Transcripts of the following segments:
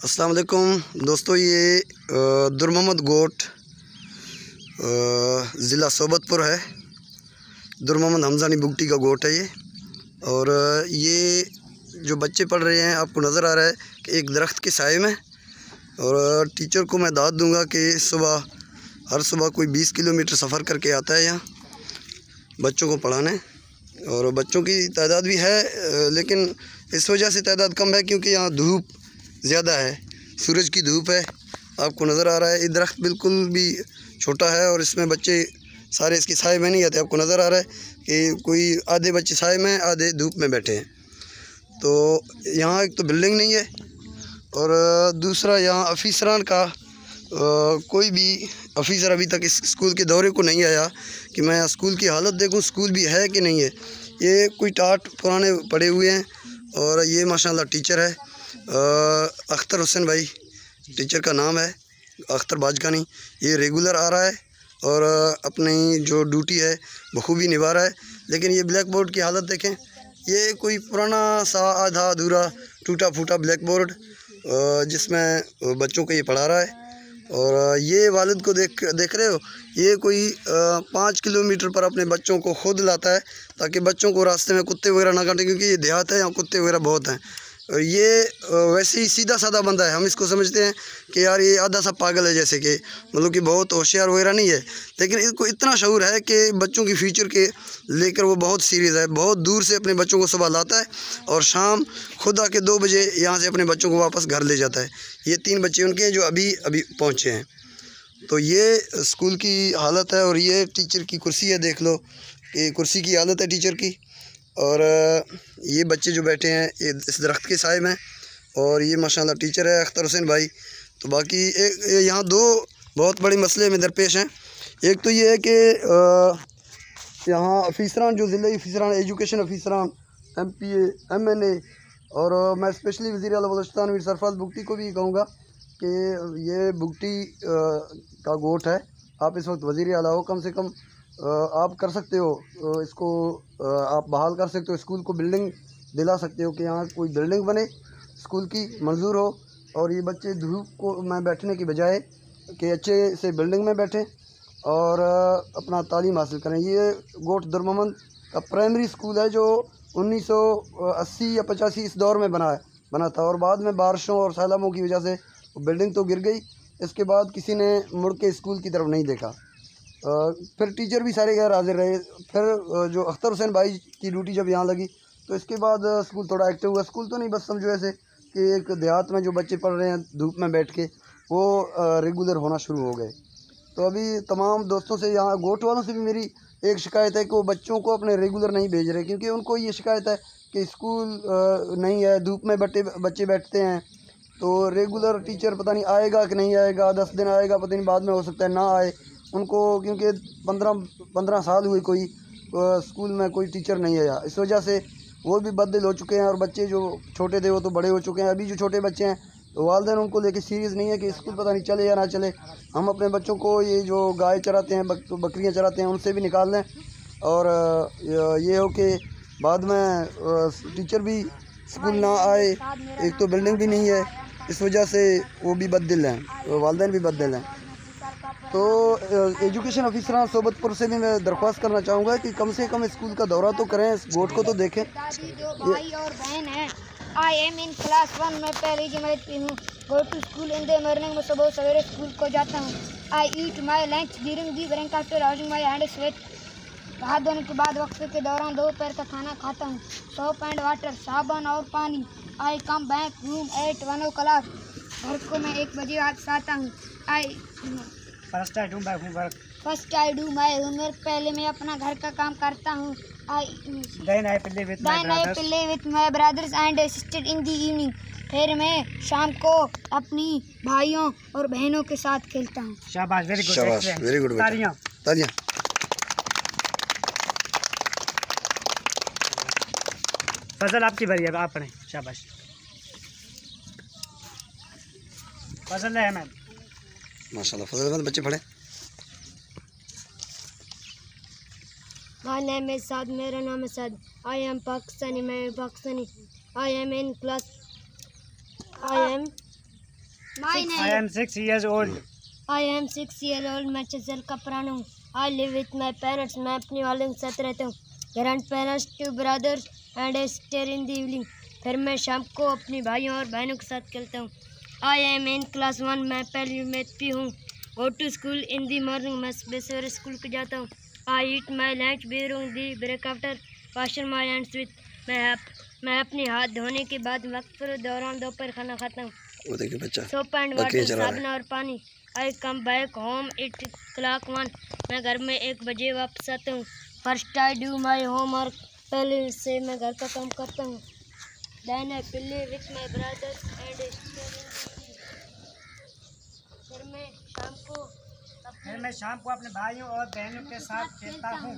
अस्सलाम वालेकुम दोस्तों, ये दुर मोहम्मद गोट ज़िला सोबतपुर है। दुर मोहम्मद हमज़ानी बुगटी का गोट है ये। और ये जो बच्चे पढ़ रहे हैं, आपको नज़र आ रहा है कि एक दरख्त के साए में। और टीचर को मैं दाद दूंगा कि हर सुबह कोई 20 किलोमीटर सफ़र करके आता है यहाँ बच्चों को पढ़ाने। और बच्चों की तादाद भी है, लेकिन इस वजह से तादाद कम है क्योंकि यहाँ धूप ज़्यादा है, सूरज की धूप है। आपको नज़र आ रहा है ये दरख्त बिल्कुल भी छोटा है और इसमें बच्चे सारे इसके साए में नहीं आते। आपको नज़र आ रहा है कि कोई आधे बच्चे साए में, आधे धूप में बैठे हैं। तो यहाँ एक तो बिल्डिंग नहीं है, और दूसरा यहाँ अफीसरान का कोई भी अफीसर अभी तक इस स्कूल के दौरे को नहीं आया कि मैं स्कूल की हालत देखूँ, स्कूल भी है कि नहीं है। ये कोई टाट पुराने पड़े हुए हैं। और ये माशाल्लाह टीचर है, अख्तर हुसैन भाई टीचर का नाम है, अख्तर बाजकानी। ये रेगुलर आ रहा है और अपनी जो ड्यूटी है बखूबी निभा रहा है। लेकिन ये ब्लैक बोर्ड की हालत देखें, ये कोई पुराना सा आधा अधूरा टूटा फूटा ब्लैक बोर्ड जिसमें बच्चों को ये पढ़ा रहा है। और ये वालिद को देख रहे हो, ये कोई 5 किलोमीटर पर अपने बच्चों को खुद लाता है ताकि बच्चों को रास्ते में कुत्ते वगैरह ना काटें, क्योंकि ये देहात है, यहाँ कुत्ते वगैरह बहुत हैं। और ये वैसे ही सीधा साधा बंदा है। हम इसको समझते हैं कि यार ये आधा सा पागल है, जैसे कि मतलब कि बहुत होशियार वगैरह नहीं है, लेकिन इसको इतना शऊर है कि बच्चों की फ्यूचर के लेकर वो बहुत सीरियस है। बहुत दूर से अपने बच्चों को सुबह लाता है और शाम खुद आके 2 बजे यहाँ से अपने बच्चों को वापस घर ले जाता है। ये 3 बच्चे उनके हैं जो अभी पहुँचे हैं। तो ये स्कूल की हालत है। और ये टीचर की कुर्सी है, देख लो, ये कुर्सी की हालत है टीचर की। और ये बच्चे जो बैठे हैं ये इस दरख्त के साए में। और ये माशाल्लाह टीचर है अख्तर हुसैन भाई। तो बाकी यहाँ 2 बहुत बड़े मसले में दरपेश हैं। एक तो ये है कि यहाँ अफीसरान जो ज़िले अफीसरान, एजुकेशन अफीसरान, MPA, MNA, और मैं स्पेशली वज़ीर आला बलूचिस्तान मीर सरफराज बुगटी को भी कहूँगा कि ये बुगटी का गोट है। आप इस वक्त वज़ीर आला हो, कम से कम आप कर सकते हो इसको, आप बहाल कर सकते हो, स्कूल को बिल्डिंग दिला सकते हो कि यहाँ कोई बिल्डिंग बने, स्कूल की मंजूर हो। और ये बच्चे धूप को में बैठने की बजाय कि अच्छे से बिल्डिंग में बैठें और अपना तालीम हासिल करें। ये गोट दुर मोहम्मद का प्राइमरी स्कूल है जो 1980 या 85 इस दौर में बना था। और बाद में बारिशों और सैलाबों की वजह से वो बिल्डिंग तो गिर गई। इसके बाद किसी ने मुड़ के स्कूल की तरफ नहीं देखा। फिर टीचर भी सारे गैर हाजिर रहे। फिर जो अख्तर हुसैन भाई की ड्यूटी जब यहाँ लगी तो इसके बाद स्कूल थोड़ा एक्टिव हुआ। स्कूल तो नहीं, बस समझो ऐसे कि एक देहात में जो बच्चे पढ़ रहे हैं धूप में बैठ के, वो रेगुलर होना शुरू हो गए। तो अभी तमाम दोस्तों से, यहाँ गोट वालों से भी मेरी एक शिकायत है कि वो बच्चों को अपने रेगुलर नहीं भेज रहे, क्योंकि उनको ये शिकायत है कि स्कूल नहीं है, धूप में बच्चे बैठते हैं। तो रेगुलर टीचर पता नहीं आएगा कि नहीं आएगा, 10 दिन आएगा, पता नहीं बाद में हो सकता है ना आए उनको, क्योंकि 15 साल हुए कोई स्कूल में कोई टीचर नहीं आया। इस वजह से वो भी बददिल हो चुके हैं। और बच्चे जो छोटे थे वो तो बड़े हो चुके हैं। अभी जो छोटे बच्चे हैं तो वालिदैन उनको लेके सीरियस नहीं है कि स्कूल पता नहीं चले या ना चले। हम अपने बच्चों को ये जो गाय चराते हैं, बकरियां चराते हैं, उनसे भी निकाल लें। और ये हो कि बाद में टीचर भी स्कूल ना आए, एक तो बिल्डिंग भी नहीं है, इस वजह से वो भी बददिल हैं, वालिदैन भी बददिल हैं। तो एजुकेशन ऑफिसर सोबतपुर से भी मैं दरख्वास्त करना चाहूँगा कि कम से कम स्कूल का दौरा तो करें, इस गोट को तो देखें। जो भाई और बहन हैं, आई एम इन क्लास 1 में पहली जमात में हूँ। Go to school in the morning में सुबह सवेरे स्कूल को जाता हूँ। I eat my lunch during the break after washing my hands with, हाथ धोने के बाद वक्त के दौरान दोपहर का खाना खाता हूँ। सोप एंड वाटर, साबुन और पानी। I come back room at 1 o'clock, घर को मैं 1 बजे वापस आता हूँ। First I do my homework, पहले मैं अपना घर का काम करता हूँ। Then I play with my brothers and sisters in the evening. फिर मैं शाम को अपनी भाइयों और बहनों के साथ खेलता हूँ। शाबाश, वेरी गुड, शाबाश, वेरी गुड। तालियां। तालियां। फजल आपकी बारी है, आप पढ़ें। शाबाश। फजल अहमद। माशाल्लाह, फजल अहमद बच्चे पढ़े। माय नेम इज साद, मेरा नाम है साद। आई एम पाकिस्तानी, मैं Pakistani. I am in class, I am 6 years old। I am 6 year old। मैं 6 साल का पुराना हूँ। I live with my parents, मैं अपने वालिद के साथ रहता हूँ। Grand parents, 2 brothers and A sister in the evening. फिर मैं शाम को अपनी भाइयों और बहनों के साथ खेलता हूँ। आई एम इन क्लास 1, मैं पहली में भी हूँ। Go to school in the morning, मैं सुबह सवेरे स्कूल को जाता हूँ। I eat my lunch during the break after washing my hands with. मैं अपने हाथ धोने के बाद वक्त पर दौरान दोपहर खाना खाता हूँ। वो देखिए बच्चा सोप एंड वाटर, साबुन और पानी। I come back home at clock 1, मैं घर में 1 बजे वापस आता हूँ। First I do my homework, पहले से मैं घर का काम करता हूँ। Then I play with my brothers and फिर मैं शाम को अपने भाइयों और बहनों के साथ खेलता हूँ।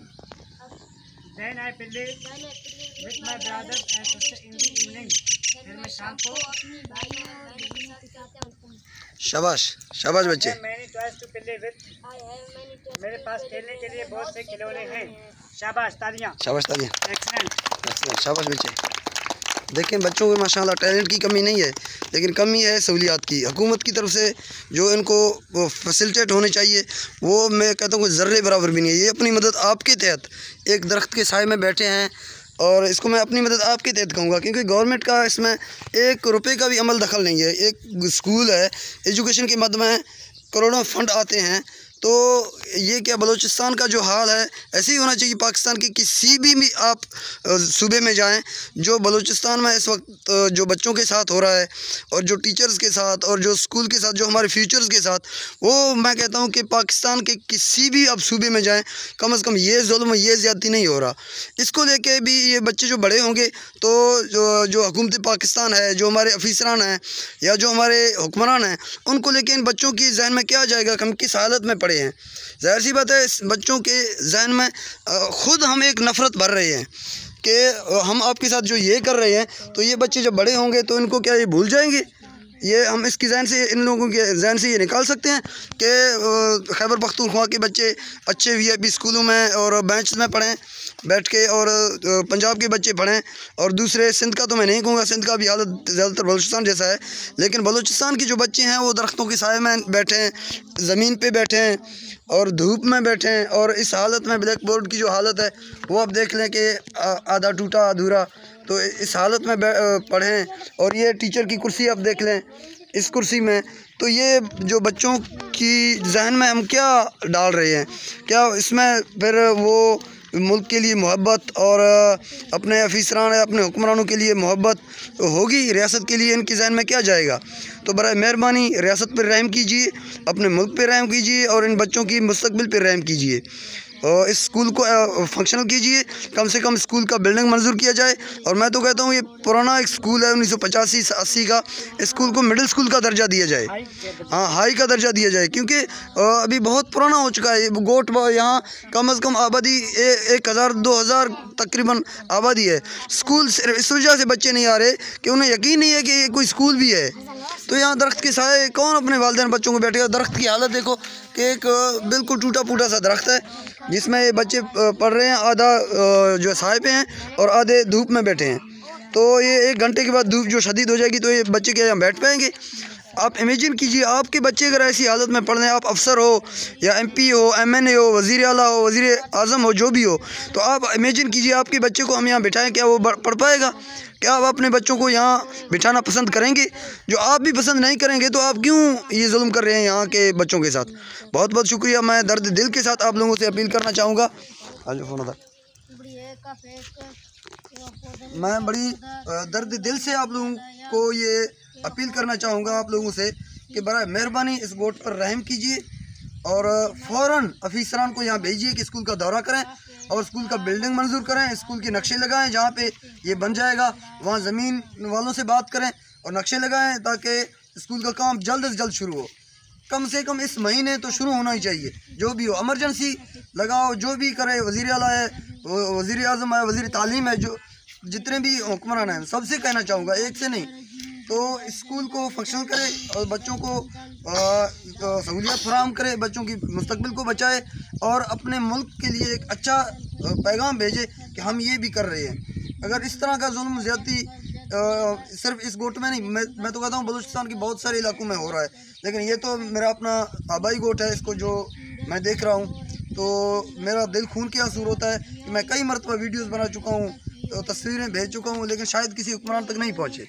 Then I play with my brothers and sister in the evening. फिर मैं शाम को अपनी भाइयों और बहनों के साथ खेलता हूँ। शाबाश, शाबाश बच्चे। मैंने टॉयज टू प्ले विथ, मेरे पास खेलने के लिए बहुत से खिलौने हैं। शाबाश, तालियां। शाबाश, तालियां। एक्सीलेंट, एक्सीलेंट, शाबाश बच्चे। देखें बच्चों में माशाल्लाह टैलेंट की कमी नहीं है, लेकिन कमी है सहूलियात की। हुकूमत की तरफ से जो इनको फैसिलिटेट होने चाहिए वो मैं कहता हूँ ज़र्रे बराबर भी नहीं है। ये अपनी मदद आपके तहत एक दरख्त के साए में बैठे हैं, और इसको मैं अपनी मदद आपके तहत कहूँगा, क्योंकि गवर्नमेंट का इसमें 1 रुपये का भी अमल दखल नहीं है। एक स्कूल है, एजुकेशन के मद में करोड़ों फंड आते हैं। तो ये क्या बलूचिस्तान का जो हाल है ऐसे ही होना चाहिए। पाकिस्तान के किसी भी आप सूबे में जाएं, जो बलूचिस्तान में इस वक्त जो बच्चों के साथ हो रहा है और जो टीचर्स के साथ और जो स्कूल के साथ, जो हमारे फ्यूचर्स के साथ, वो मैं कहता हूं कि पाकिस्तान के किसी भी आप सूबे में जाएं, कम से कम ये जुल्म, ये ज़्यादती नहीं हो रहा। इसको लेके भी ये बच्चे जो बड़े होंगे तो जो हुकूमत पाकिस्तान है, जो हमारे अफीसरान हैं या जो हमारे हुक्मरान हैं, उनको लेके इन बच्चों की जहन में क्या जाएगा कि हम किस हालत में पड़े हैं। ज़ाहिर सी बात है इस बच्चों के जहन में ख़ुद हम एक नफ़रत भर रहे हैं कि हम आपके साथ जो ये कर रहे हैं, तो ये बच्चे जब बड़े होंगे तो इनको क्या ये भूल जाएंगे। ये हम इसकी जहन से, इन लोगों के जहन से ये निकाल सकते हैं कि खैबर पख्तूनख्वा के बच्चे अच्छे VIP स्कूलों में और बेंच में पढ़ें बैठ के, और पंजाब के बच्चे पढ़ें, और दूसरे सिंध का तो मैं नहीं कहूँगा, सिंध का भी हालत ज़्यादातर बलूचिस्तान जैसा है, लेकिन बलूचिस्तान के जो बच्चे हैं वो दरख्तों के साए में बैठें, ज़मीन पे बैठें और धूप में बैठें। और इस हालत में ब्लैक बोर्ड की जो हालत है वो आप देख लें कि आधा टूटा अधूरा, तो इस हालत में पढ़ें। और ये टीचर की कुर्सी आप देख लें, इस कुर्सी में, तो ये जो बच्चों की जहन में हम क्या डाल रहे हैं, क्या इसमें फिर वो मुल्क के लिए मोहब्बत और अपने अफीसरान, अपने हुक्मरानों के लिए मोहब्बत होगी? रियासत के लिए इनके जहन में क्या जाएगा? तो बराए मेहरबानी रियासत पर रहम कीजिए, अपने मुल्क पर रहम कीजिए और इन बच्चों की मुस्तकबिल पर रहम कीजिए। और इस स्कूल को फंक्शनल कीजिए, कम से कम स्कूल का बिल्डिंग मंजूर किया जाए। और मैं तो कहता हूँ ये पुराना एक स्कूल है 1985-80 का, इस स्कूल को मिडिल स्कूल का दर्जा दिया जाए, हाँ हाई का दर्जा दिया जाए, क्योंकि अभी बहुत पुराना हो चुका है। गोट यहाँ कम अज़ कम आबादी 1000-2000 तकरीबन आबादी है। स्कूल सिर्फ इस वजह से बच्चे नहीं आ रहे कि उन्हें यकीन नहीं है कि ये कोई स्कूल भी है। तो यहाँ दरख्त के साए कौन अपने वालिदैन बच्चों को बैठेगा? दरख्त की हालत देखो कि एक बिल्कुल टूटा फूटा सा दरख्त है जिसमें ये बच्चे पढ़ रहे हैं, आधा जो साए पे हैं और आधे धूप में बैठे हैं। तो ये 1 घंटे के बाद धूप जो शदीद हो जाएगी तो ये बच्चे क्या यहाँ बैठ पाएंगे? आप इमेजिन कीजिए, आपके बच्चे अगर ऐसी हालत में पढ़ रहे हैं, आप अफसर हो या MP हो, MNA हो, वज़ीर आला हो, वज़ीर आज़म हो, जो भी हो, तो आप इमेजिन कीजिए आपके बच्चे को हम यहाँ बिठाएं, क्या वो पढ़ पाएगा? क्या आप अपने बच्चों को यहाँ बिठाना पसंद करेंगे? जो आप भी पसंद नहीं करेंगे तो आप क्यों ये जुल्म कर रहे हैं यहाँ के बच्चों के साथ? बहुत बहुत शुक्रिया। मैं दर्द दिल के साथ आप लोगों से अपील करना चाहूँगा, मैं बड़ी दर्द दिल से आप लोगों को ये अपील करना चाहूँगा आप लोगों से कि बराए मेहरबानी इस गोट पर रहम कीजिए और फ़ौरन अफीसरान को यहाँ भेजिए कि स्कूल का दौरा करें और स्कूल का बिल्डिंग मंजूर करें, स्कूल के नक्शे लगाएं, जहाँ पे ये बन जाएगा वहाँ ज़मीन वालों से बात करें और नक्शे लगाएं ताकि स्कूल का काम जल्द से जल्द शुरू हो। कम से कम इस महीने तो शुरू होना ही चाहिए। जो भी हो इमरजेंसी लगाओ, जो भी करे, वज़ीर आला है, वज़ीर आज़म है, वज़ीर तालीम है, जो जितने भी हुक्मरान हैं सबसे कहना चाहूँगा, एक से नहीं, तो स्कूल को फंक्शनल करे और बच्चों को सहूलियत फराहम करे, बच्चों की मुस्तकबिल को बचाए और अपने मुल्क के लिए एक अच्छा पैगाम भेजे कि हम ये भी कर रहे हैं। अगर इस तरह का जुल्म ज़्यादती सिर्फ इस गोट में नहीं, मैं तो कहता हूँ बलूचिस्तान के बहुत सारे इलाकों में हो रहा है, लेकिन ये तो मेरा अपना आबाई गोट है, इसको जो मैं देख रहा हूँ तो मेरा दिल खून के आंसू होता है कि मैं कई मरतबा वीडियोज़ बना चुका हूँ, तो तस्वीरें भेज चुका हूँ, लेकिन शायद किसी हुक्मरान तक नहीं पहुँचे।